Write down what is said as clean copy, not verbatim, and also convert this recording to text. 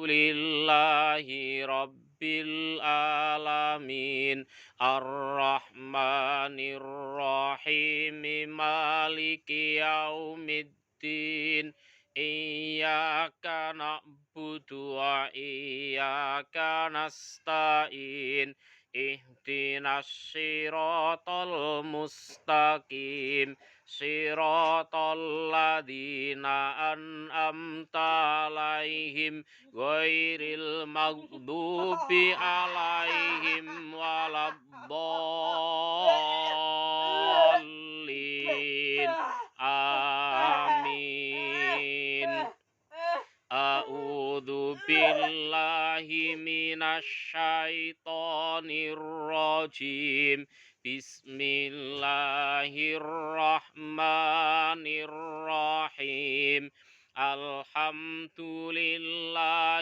lillahi rabbil alamin arrahmanir rahim maliki yaumiddin iyyaka na'budu wa iyyaka nasta'in ihdinas siratal mustaqim siratal ladzina an'amta alaihim ghairil maghdubi alaihim waladdallin amin. A'udzu billahi minasyaitonir rajim. Bismillahirrahmanirrahim. Alhamdulillah